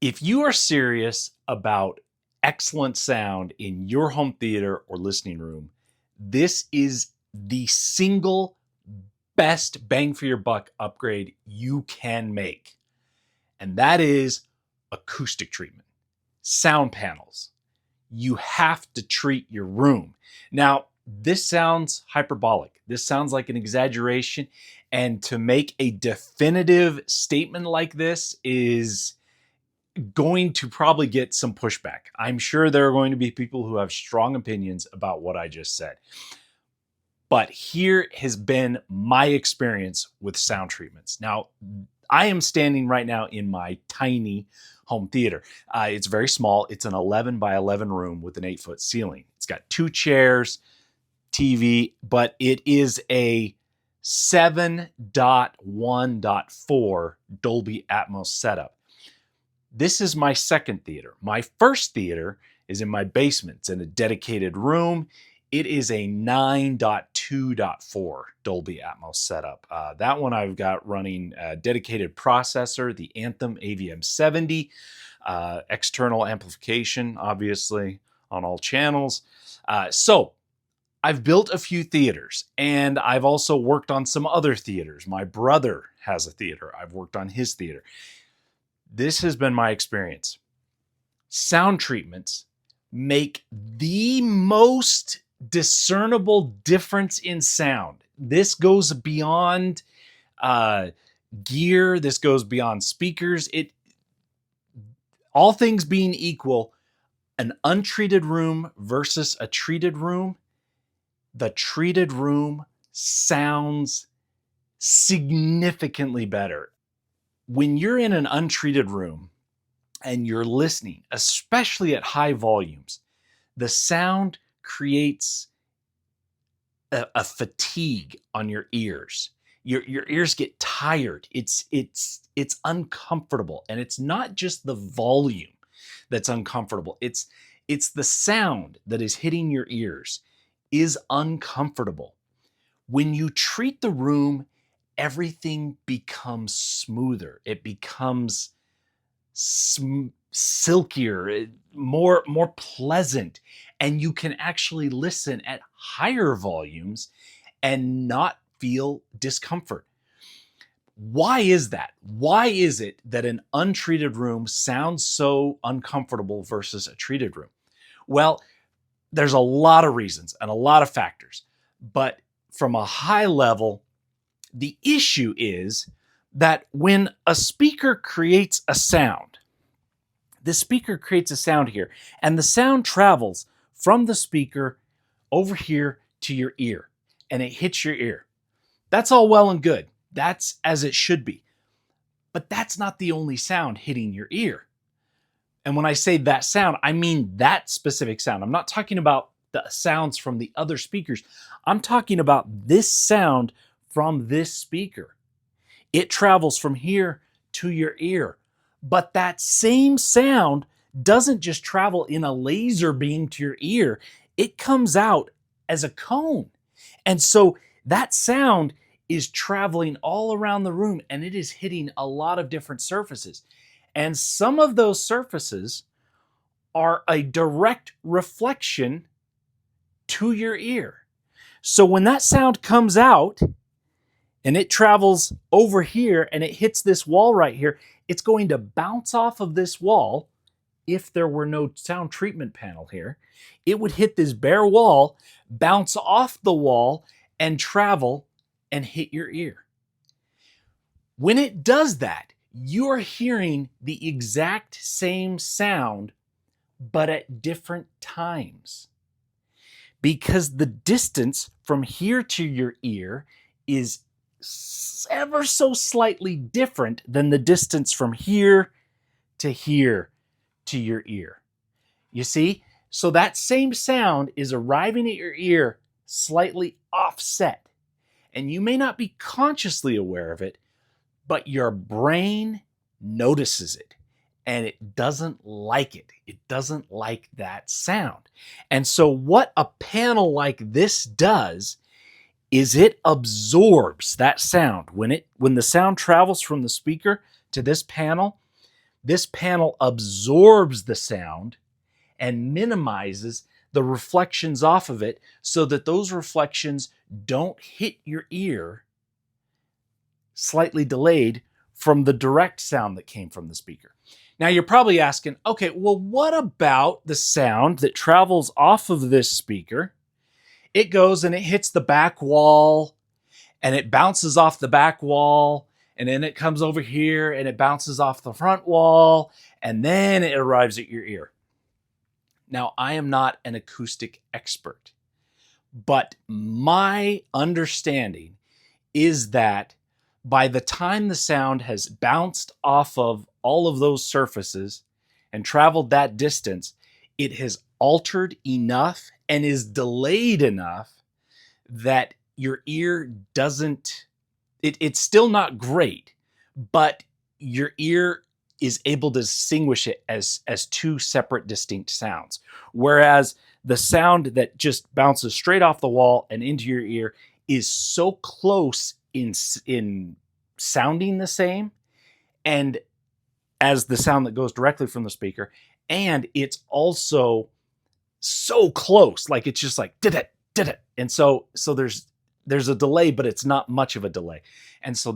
If you are serious about excellent sound in your home theater or listening room, this is the single best bang for your buck upgrade you can make. And that is acoustic treatment, sound panels. You have to treat your room. Now, this sounds hyperbolic. This sounds like an exaggeration. And to make a definitive statement like this is going to probably get some pushback. I'm sure there are going to be people who have strong opinions about what I just said. But here has been my experience with sound treatments. Now, I am standing right now in my tiny home theater. It's very small. It's an 11 by 11 room with an 8-foot ceiling. It's got 2 chairs, TV, but it is a 7.1.4 Dolby Atmos setup. This is my second theater. My first theater is in my basement. It's in a dedicated room. It is a 9.2.4 Dolby Atmos setup. That one I've got running a dedicated processor, the Anthem AVM70, external amplification, obviously, on all channels. So I've built a few theaters, and I've also worked on some other theaters. My brother has a theater. I've worked on his theater. This has been my experience. Sound treatments make the most discernible difference in sound. This goes beyond gear. This goes beyond speakers. All things being equal, an untreated room versus a treated room, the treated room sounds significantly better. When you're in an untreated room and you're listening, especially at high volumes, the sound creates a fatigue on your ears. Your ears get tired. It's uncomfortable, and it's not just the volume that's uncomfortable. It's the sound that is hitting your ears is uncomfortable. When you treat the room, everything becomes smoother. It becomes silkier, more pleasant, and you can actually listen at higher volumes and not feel discomfort. Why is that? Why is it that an untreated room sounds so uncomfortable versus a treated room? Well, there's a lot of reasons and a lot of factors, but from a high level, the issue is that when a speaker creates a sound, the speaker creates a sound here, and the sound travels from the speaker over here to your ear, and it hits your ear. That's all well and good. That's as it should be. But that's not the only sound hitting your ear. And when I say that sound, I mean that specific sound. I'm not talking about the sounds from the other speakers. I'm talking about this sound from this speaker. It travels from here to your ear. But that same sound doesn't just travel in a laser beam to your ear. It comes out as a cone. And so that sound is traveling all around the room, and it is hitting a lot of different surfaces. And some of those surfaces are a direct reflection to your ear. So when that sound comes out and it travels over here and it hits this wall right here, it's going to bounce off of this wall. If there were no sound treatment panel here, it would hit this bare wall, bounce off the wall, and travel and hit your ear. When it does that, you're hearing the exact same sound, but at different times. Because the distance from here to your ear is ever so slightly different than the distance from here to your ear. You see? So that same sound is arriving at your ear slightly offset. And you may not be consciously aware of it, but your brain notices it. And it doesn't like it. It doesn't like that sound. And so what a panel like this does is it absorbs that sound. When the sound travels from the speaker to this panel, This panel absorbs the sound and minimizes the reflections off of it so that those reflections don't hit your ear slightly delayed from the direct sound that came from the speaker. Now you're probably asking, okay, well, what about the sound that travels off of this speaker? It goes and it hits the back wall and it bounces off the back wall, and then it comes over here and it bounces off the front wall, and then it arrives at your ear. Now, I am not an acoustic expert, but my understanding is that by the time the sound has bounced off of all of those surfaces and traveled that distance, it has altered enough and is delayed enough that your ear doesn't, it's still not great, but your ear is able to distinguish it as two separate distinct sounds. Whereas the sound that just bounces straight off the wall and into your ear is so close in sounding the same and as the sound that goes directly from the speaker, and it's also so close, like it's just like did it, and so there's a delay, but it's not much of a delay. And so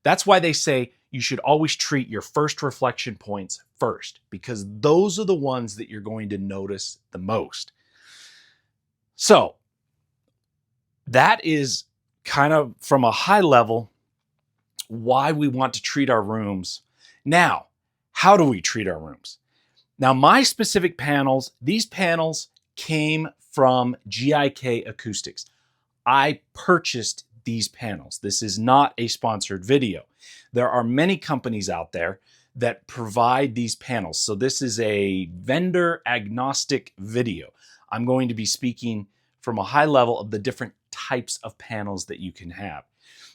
that's why they say you should always treat your first reflection points first, because those are the ones that you're going to notice the most. So that is kind of from a high level why we want to treat our rooms. Now, how do we treat our rooms? Now, my specific panels, these panels came from GIK Acoustics. I purchased these panels. This is not a sponsored video. There are many companies out there that provide these panels. So this is a vendor agnostic video. I'm going to be speaking from a high level of the different types of panels that you can have.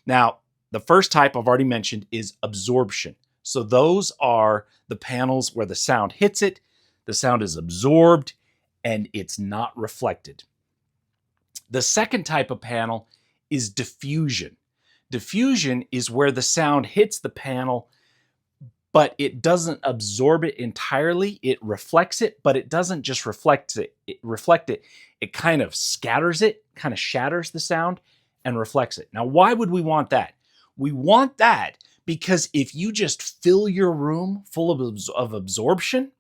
Now, the first type I've already mentioned is absorption. So those are the panels where the sound hits it, the sound is absorbed, and it's not reflected. The second type of panel is diffusion. Diffusion is where the sound hits the panel, but it doesn't absorb it entirely. It reflects it, but it doesn't just reflect it. It kind of scatters it, kind of shatters the sound and reflects it. Now, why would we want that? We want that because if you just fill your room full of absorption,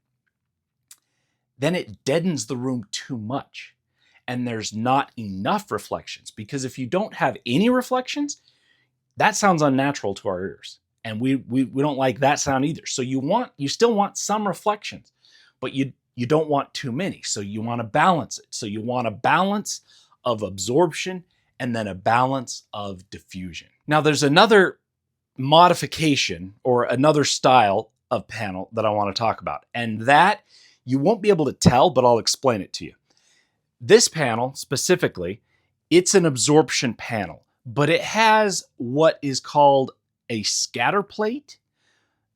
then it deadens the room too much. And there's not enough reflections, because if you don't have any reflections, that sounds unnatural to our ears. And we don't like that sound either. So you still want some reflections, but you don't want too many. So you want to balance it. So you want a balance of absorption and then a balance of diffusion. Now there's another modification or another style of panel that I want to talk about. And that you won't be able to tell, but I'll explain it to you. This panel specifically, it's an absorption panel, but it has what is called a scatter plate,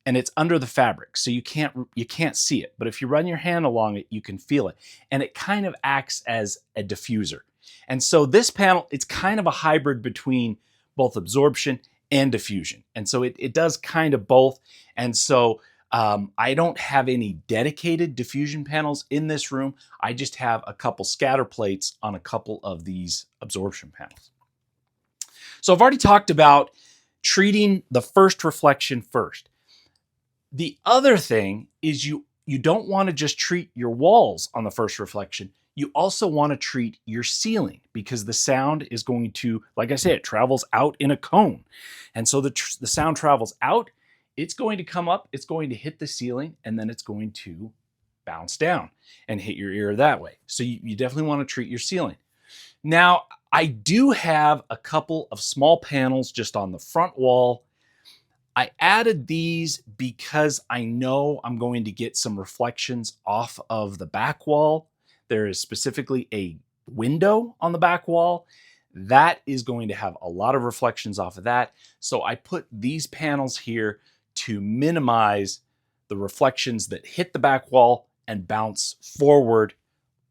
and it's under the fabric, so you can't see it. But if you run your hand along it, you can feel it, and it kind of acts as a diffuser. And so this panel, it's kind of a hybrid between both absorption and diffusion, and so it does kind of both. And so I don't have any dedicated diffusion panels in this room. I just have a couple scatter plates on a couple of these absorption panels. So I've already talked about treating the first reflection first. The other thing is you don't want to just treat your walls on the first reflection. You also want to treat your ceiling, because the sound is going to, like I said, it travels out in a cone. And so the sound travels out, it's going to come up, it's going to hit the ceiling, and then it's going to bounce down and hit your ear that way. So you definitely want to treat your ceiling. Now, I do have a couple of small panels just on the front wall. I added these because I know I'm going to get some reflections off of the back wall. There is specifically a window on the back wall that is going to have a lot of reflections off of that. So I put these panels here to minimize the reflections that hit the back wall and bounce forward.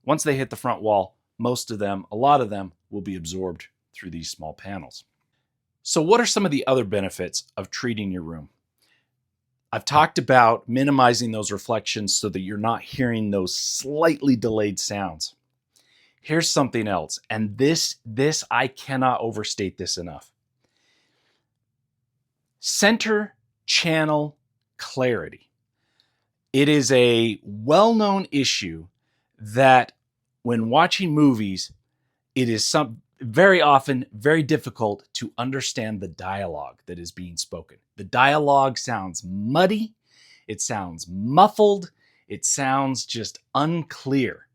Once they hit the front wall, a lot of them will be absorbed through these small panels. So what are some of the other benefits of treating your room? I've talked about minimizing those reflections so that you're not hearing those slightly delayed sounds. Here's something else, and this I cannot overstate this enough. Center channel clarity. It is a well-known issue that when watching movies, it is very often very difficult to understand the dialogue that is being spoken. The dialogue sounds muddy, it sounds muffled, it sounds just unclear.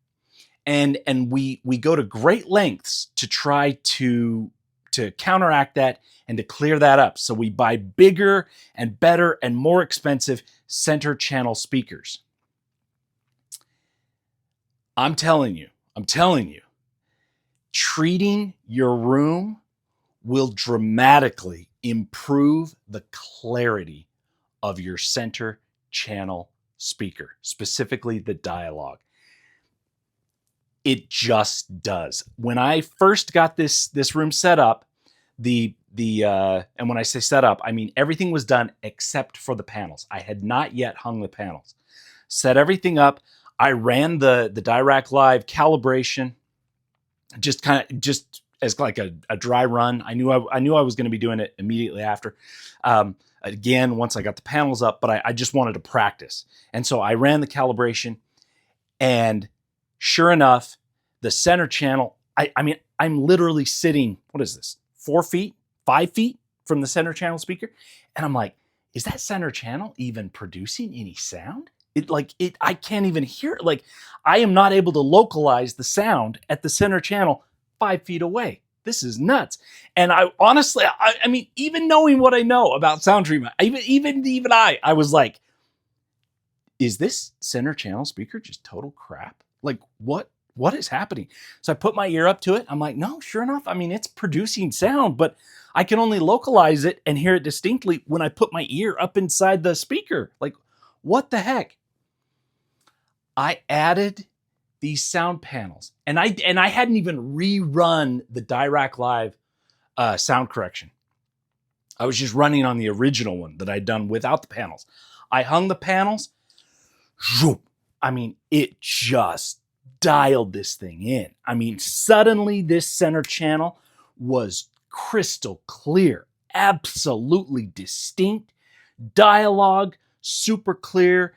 And we go to great lengths to try to counteract that and to clear that up. So we buy bigger and better and more expensive center channel speakers. I'm telling you, treating your room will dramatically improve the clarity of your center channel speaker, specifically the dialogue. It just does. When I first got this room set up, and when I say set up, I mean everything was done except for the panels. I had not yet hung the panels. Set everything up. I ran the Dirac Live calibration, just as like a dry run. I knew I was going to be doing it immediately after. Again, once I got the panels up, but I just wanted to practice, and so I ran the calibration, and sure enough, the center channel, I mean, I'm literally sitting, what is this, 4 feet, 5 feet from the center channel speaker. And I'm like, is that center channel even producing any sound? I can't even hear it. Like, I am not able to localize the sound at the center channel 5 feet away. This is nuts. And I honestly, I mean, even knowing what I know about sound treatment, even I was like, is this center channel speaker just total crap? Like, what is happening? So I put my ear up to it. I'm like, no, sure enough. I mean, it's producing sound, but I can only localize it and hear it distinctly when I put my ear up inside the speaker. Like, what the heck? I added these sound panels, and I hadn't even rerun the Dirac Live sound correction. I was just running on the original one that I'd done without the panels. I hung the panels. I mean, it just dialed this thing in. I mean, suddenly this center channel was crystal clear, absolutely distinct, dialogue, super clear.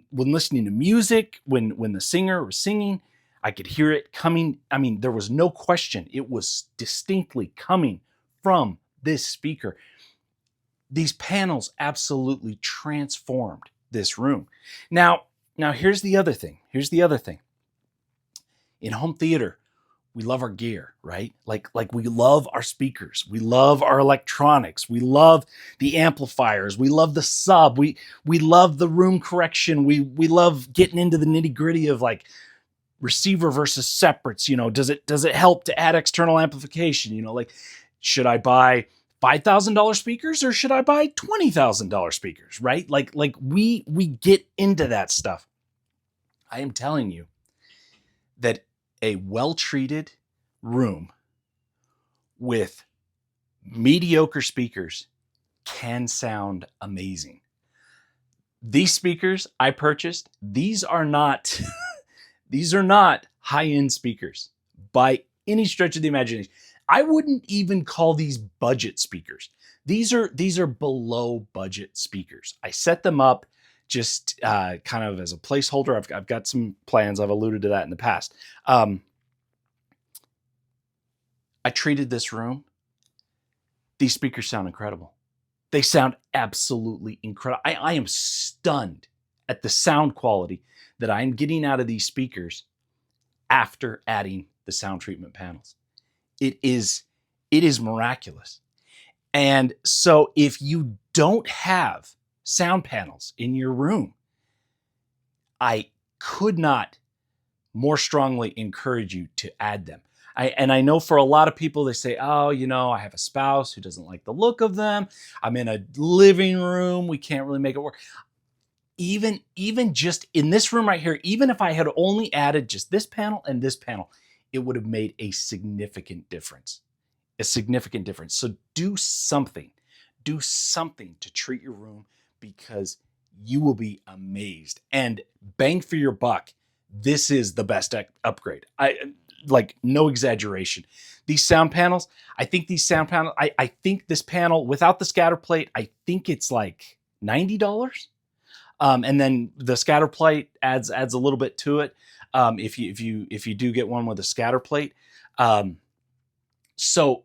When listening to music, when the singer was singing, I could hear it coming. I mean, there was no question. It was distinctly coming from this speaker. These panels absolutely transformed this room. Now here's the other thing. In home theater, we love our gear, right? Like we love our speakers. We love our electronics. We love the amplifiers. We love the sub. We love the room correction. We love getting into the nitty-gritty of like receiver versus separates. You know, does it help to add external amplification? You know, like, should I buy $5,000 speakers or should I buy $20,000 speakers, right? Like we get into that stuff. I am telling you that a well-treated room with mediocre speakers can sound amazing. These speakers I purchased, these are not high-end speakers by any stretch of the imagination. I wouldn't even call these budget speakers. These are below budget speakers. I set them up just kind of as a placeholder. I've got some plans. I've alluded to that in the past. I treated this room. These speakers sound incredible. They sound absolutely incredible. I am stunned at the sound quality that I'm getting out of these speakers after adding the sound treatment panels. It is miraculous. And so if you don't have sound panels in your room, I could not more strongly encourage you to add them. I know for a lot of people, they say, oh, you know, I have a spouse who doesn't like the look of them. I'm in a living room. We can't really make it work. Even just in this room right here, even if I had only added just this panel and this panel, it would have made a significant difference. So do something to treat your room because you will be amazed. And bang for your buck, this is the best upgrade. Like, no exaggeration. These sound panels, I think I think this panel without the scatter plate, I think it's like $90. And then the scatter plate adds a little bit to it. If you do get one with a scatter plate. So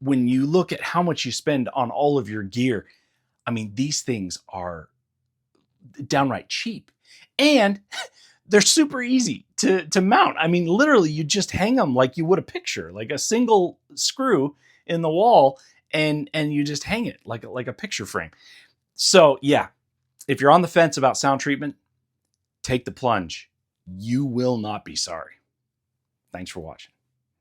when you look at how much you spend on all of your gear, I mean, these things are downright cheap, and they're super easy to mount. I mean, literally, you just hang them like you would a picture, like a single screw in the wall, and you just hang it like a picture frame. So yeah, if you're on the fence about sound treatment, take the plunge. You will not be sorry. Thanks for watching.